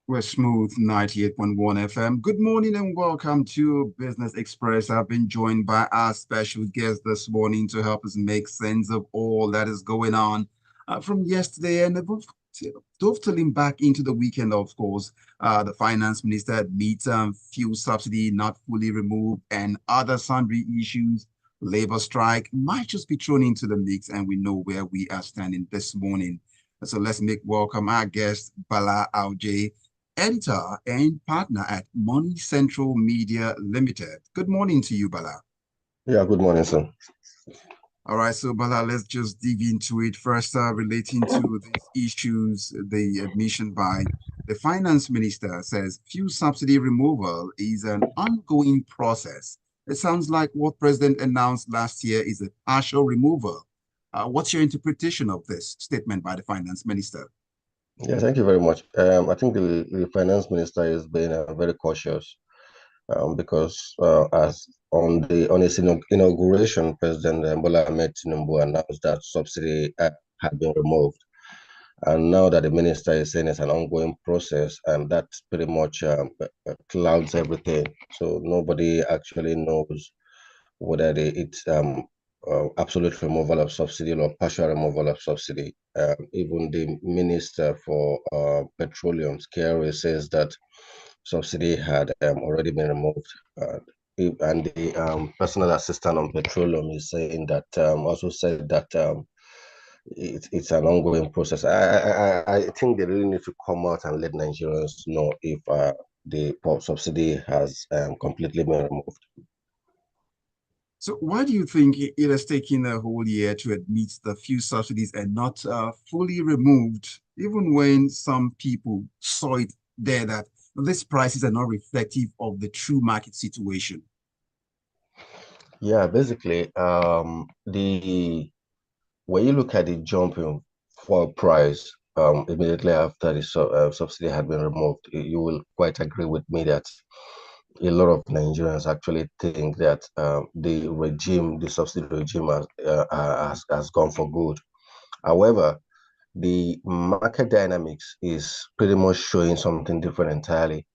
We're smooth 98.1 FM. Good morning and welcome to Business Express. I've been joined by our special guest this morning to help us make sense of all that is going on from yesterday and dovetailing back into the weekend, of course. The finance minister admits fuel subsidy not fully removed and other sundry issues. Labor strike might just be thrown into the mix, and we know where we are standing this morning. So let's make welcome our guest, Bala Augie, editor and partner at Money Central Media Limited. Good morning to you, Bala. Yeah, good morning, sir. All right, so Bala, let's just dig into it first, relating to these issues. The admission by the finance minister says fuel subsidy removal is an ongoing process. It sounds like what President announced last year is a partial removal. What's your interpretation of this statement by the finance minister? Yeah, thank you very much. I think the finance minister is being very cautious because as on his inauguration, President Bala Tinubu announced that subsidy had been removed, and now that the minister is saying it's an ongoing process, and that pretty much clouds everything. So nobody actually knows whether it's absolute removal of subsidy or partial removal of subsidy. Even the Minister for Petroleum, Kerry, says that subsidy had already been removed. And the personal assistant on petroleum is saying that also said that it's an ongoing process. I think they really need to come out and let Nigerians know if the subsidy has completely been removed. So why do you think it has taken a whole year to admit the few subsidies are not fully removed, even when some people saw it there that these prices are not reflective of the true market situation? Yeah, basically, the when you look at the jump in fuel price immediately after the subsidy had been removed, you will quite agree with me that a lot of Nigerians actually think that the subsidy regime has gone for good. However, the market dynamics is pretty much showing something different entirely.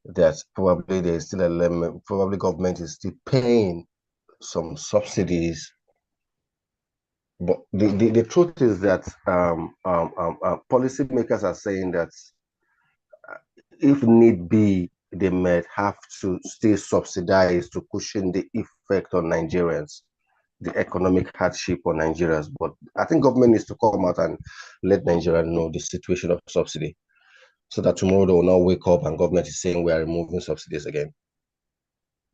That probably there's still a limit, probably government is still paying some subsidies. But the truth is that policymakers are saying that if need be, they might have to still subsidize to cushion the effect on Nigerians, the economic hardship on Nigerians. But I think government needs to come out and let Nigerians know the situation of subsidy so that tomorrow they will not wake up and government is saying we are removing subsidies again.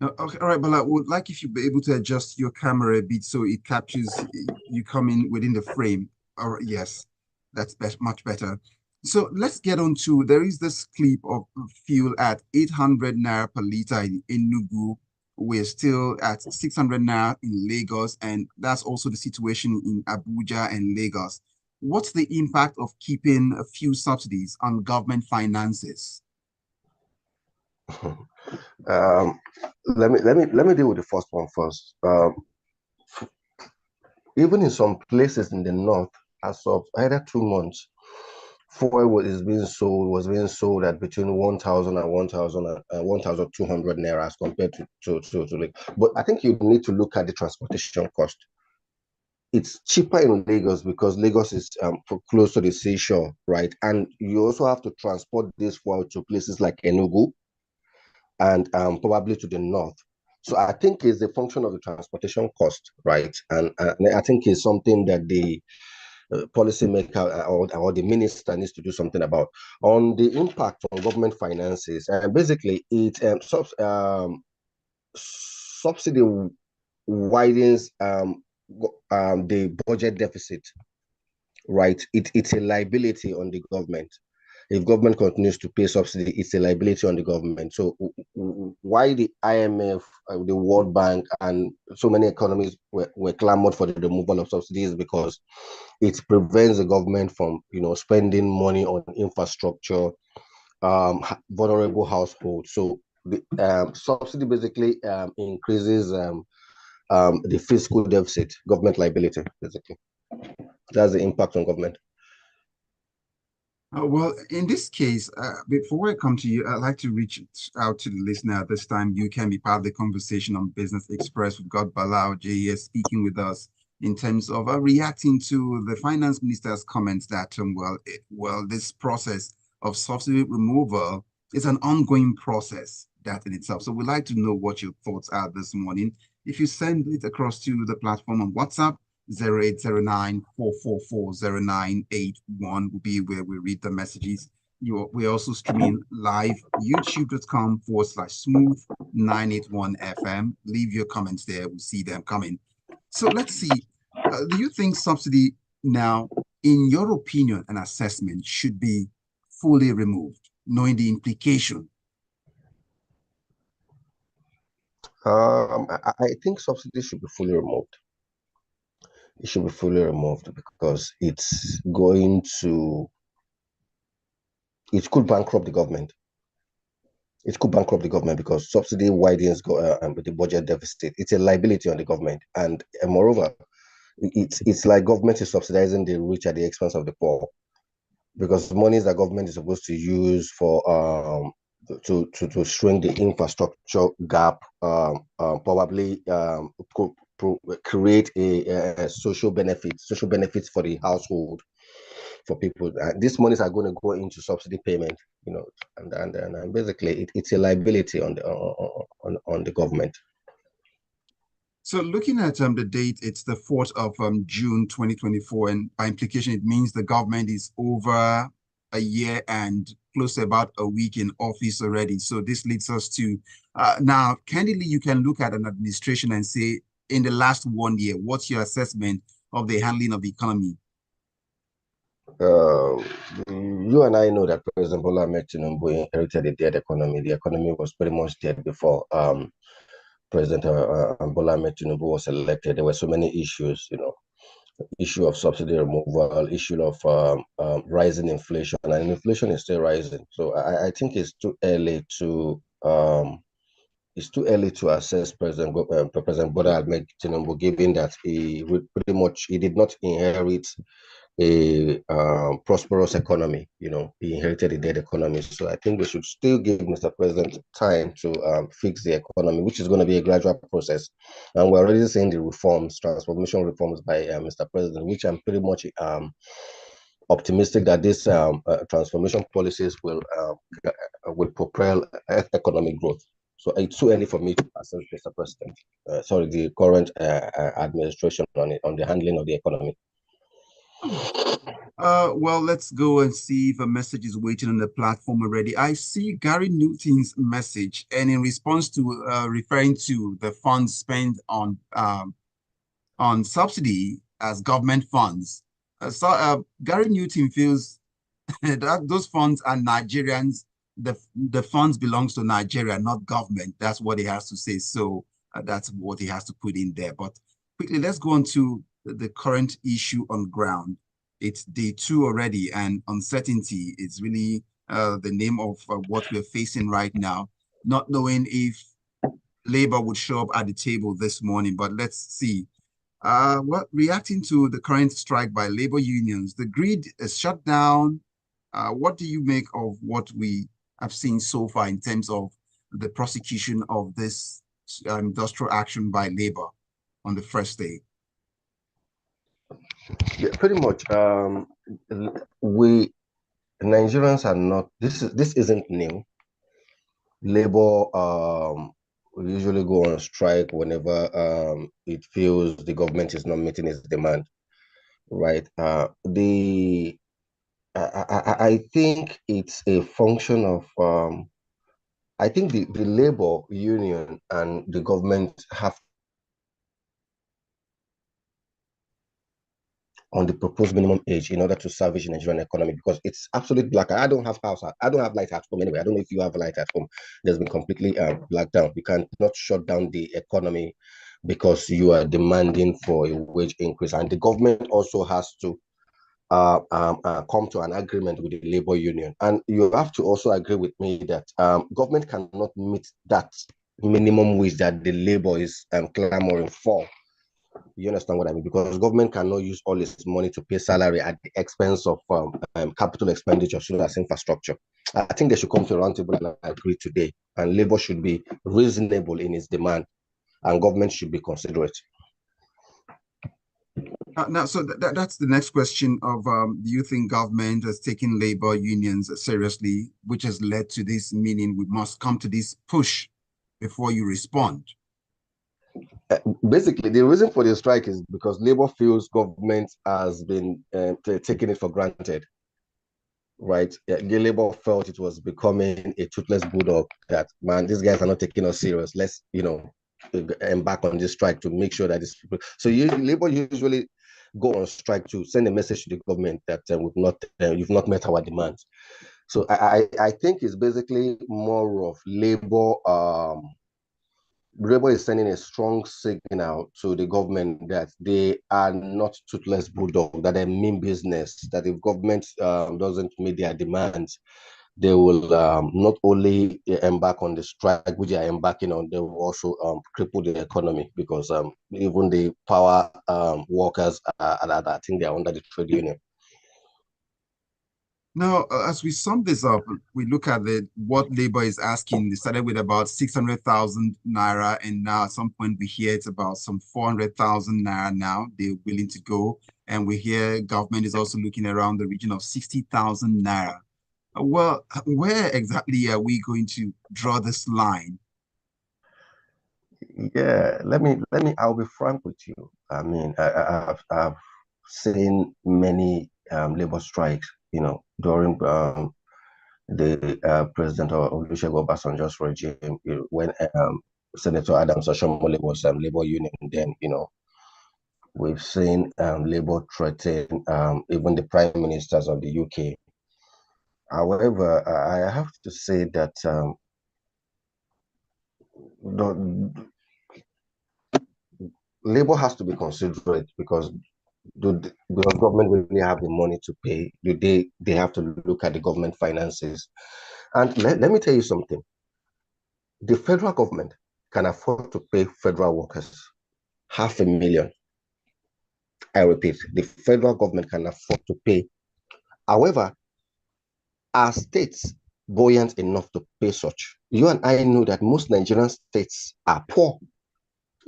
Okay, all right, but I would like if you'd be able to adjust your camera a bit so it captures you coming within the frame. All right, yes, that's much better. So let's get on to there is this clip of fuel at 800 naira per liter in Enugu. We're still at 600 naira in Lagos, and that's also the situation in Abuja and Lagos. What's the impact of keeping a few subsidies on government finances? um, let me deal with the first one first. Even in some places in the north, as of either 2 months, fuel was being sold at between 1,000 and 1,200 naira as compared to like. But I think you need to look at the transportation cost. It's cheaper in Lagos because Lagos is close to the seashore, right? And you also have to transport this fuel to places like Enugu and probably to the north. So I think it's a function of the transportation cost, right? And I think it's something that the policymaker or the minister needs to do something about on the impact on government finances. And basically, it subsidy widens the budget deficit, right? It's a liability on the government. If government continues to pay subsidy, it's a liability on the government. So why the IMF, the World Bank, and so many economies were clamored for the removal of subsidies because it prevents the government from, spending money on infrastructure, vulnerable households. So the subsidy basically increases the fiscal deficit, government liability, basically. That's the impact on government. Well, in this case, before I come to you, I'd like to reach out to the listener at this time. You can be part of the conversation on Business Express. We've got Bala here speaking with us in terms of reacting to the finance minister's comments that, well, this process of subsidy removal is an ongoing process that in itself. So we'd like to know what your thoughts are this morning. If you send it across to the platform on WhatsApp, 0809 444 0981 will be where we read the messages. We're also streaming live, youtube.com/smooth 981 FM. Leave your comments there. We'll see them coming. So let's see. Do you think subsidy now, in your opinion and assessment, should be fully removed, knowing the implication? I think subsidy should be fully removed. It should be fully removed because it could bankrupt the government. It could bankrupt the government because subsidy widens with the budget deficit. It's a liability on the government, and moreover, it's like government is subsidizing the rich at the expense of the poor, because monies that government is supposed to use for to shrink the infrastructure gap, probably create a social benefits for the household, for people. These monies are going to go into subsidy payment, and basically it's a liability on the government. So looking at the date, it's the 4th of June 2024, and by implication, it means the government is over a year and close to about a week in office already. So this leads us to now, candidly, you can look at an administration and say, in the last 1 year, what's your assessment of the handling of the economy? You and I know that President Bola inherited a dead economy. The economy was pretty much dead before President Bola was elected. There were so many issues, issue of subsidy removal, issue of rising inflation, and inflation is still rising. So I think it's too early to assess President Bola Tinubu, given that he did not inherit a prosperous economy. He inherited a dead economy. So I think we should still give Mr. President time to fix the economy, which is going to be a gradual process. And we're already seeing the transformation reforms by Mr. President, which I'm pretty much optimistic that these transformation policies will propel economic growth. So it's too early for me to assess Mr. President, the current administration on the handling of the economy. Well, let's go and see if a message is waiting on the platform already. I see Gary Newton's message, and in response to referring to the funds spent on subsidy as government funds, Gary Newton feels that those funds are Nigerians. The funds belongs to Nigeria, not government. That's what he has to say. So that's what he has to put in there. But quickly, let's go on to the current issue on ground. It's day 2 already, and uncertainty is really the name of what we're facing right now. Not knowing if Labour would show up at the table this morning, but let's see. Reacting to the current strike by labor unions, the grid is shut down. What do you make of what we have seen so far in terms of the prosecution of this industrial action by labor on the first day? Yeah, pretty much. We Nigerians are not. This isn't new. Labor we usually go on strike whenever it feels the government is not meeting its demand, right? I think it's a function of I think the labor union and the government have on the proposed minimum age in order to salvage the Nigerian economy, because it's absolute black. I don't have light at home anyway. I don't know if you have a light at home. There's been completely blacked down. You cannot shut down the economy because you are demanding for a wage increase, and the government also has to come to an agreement with the labor union. And you have to also agree with me that government cannot meet that minimum wage that the labor is clamoring for. You understand what I mean? Because government cannot use all its money to pay salary at the expense of capital expenditure, so that's infrastructure. I think they should come to a round table and agree today. And labor should be reasonable in its demand, and government should be considerate. Now, so that's the next question of do you think government has taken labor unions seriously, which has led to this meaning we must come to this push before you respond? Basically, the reason for the strike is because labor feels government has been taking it for granted, right? The labor felt it was becoming a toothless bulldog that, man, these guys are not taking us serious. Let's, embark on this strike to make sure that these people. So labor usually go on strike to send a message to the government that you've not met our demands. So I think it's basically more of Labor is sending a strong signal to the government that they are not toothless bulldog, that they mean business, that if government doesn't meet their demands, they will not only embark on the strike, which they are embarking on, they will also cripple the economy because even the power workers, I think they are under the trade union. Now, as we sum this up, we look at what labor is asking. They started with about 600,000 naira, and now at some point we hear it's about some 400,000 naira now. They're willing to go, and we hear government is also looking around the region of 60,000 naira. Well, where exactly are we going to draw this line? Yeah, I'll be frank with you. I mean, I've seen many labor strikes, during the President Olusegun Obasanjo's regime, when Senator Adams Oshomole was labor union, then, we've seen labor threaten even the prime ministers of the UK. However, I have to say that the, labor has to be considerate because because government really have the money to pay, they have to look at the government finances. And let me tell you something. The federal government can afford to pay federal workers 500,000. I repeat, the federal government can afford to pay. However, are states buoyant enough to pay such? You and I know that most Nigerian states are poor.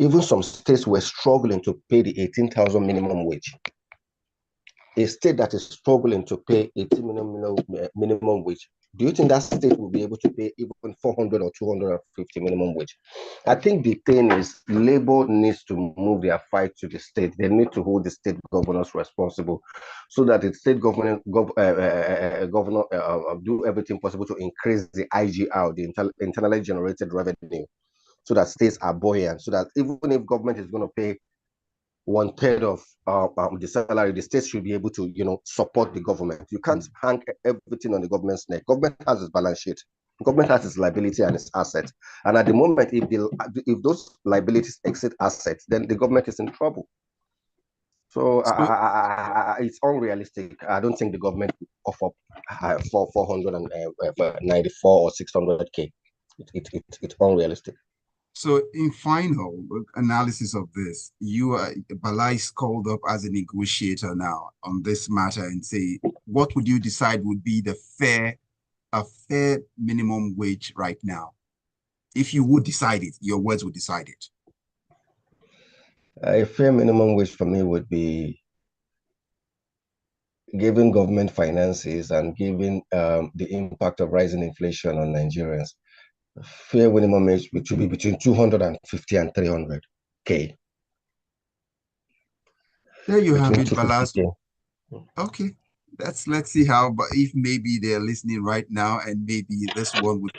Even some states were struggling to pay the 18,000 minimum wage. A state that is struggling to pay 18 minimum wage, do you think that state will be able to pay even 400 or 250 minimum wage? I think the thing is labor needs to move their fight to the state. They need to hold the state governors responsible so that the state government governor do everything possible to increase the IGR, the internally generated revenue, so that states are buoyant, so that even if government is going to pay 1/3 of the salary, the state should be able to, support the government. You can't hang everything on the government's neck. Government has its balance sheet. Government has its liability and its assets. And at the moment, if those liabilities exceed assets, then the government is in trouble. So So, it's unrealistic. I don't think the government will offer for 494 or 600K. It's unrealistic. so in final analysis of this, Bala is called up as a negotiator now on this matter and say, what would you decide would be a fair minimum wage right now? If you would decide it, your words would decide it. A fair minimum wage for me would be given government finances and given the impact of rising inflation on Nigerians. Fair minimum wage should be between 250 and 300K. There you have Between it, Balas. 250K. Okay. Let's see how, but if maybe they're listening right now and maybe this one would,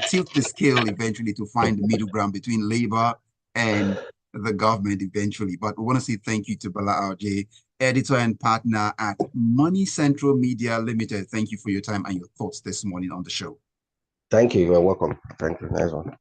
tilt the scale eventually to find the middle ground between labor and the government eventually. But we want to say thank you to Bala Augie, editor and partner at Money Central Media Limited. Thank you for your time and your thoughts this morning on the show. Thank you. You're welcome. Thank you. Nice one.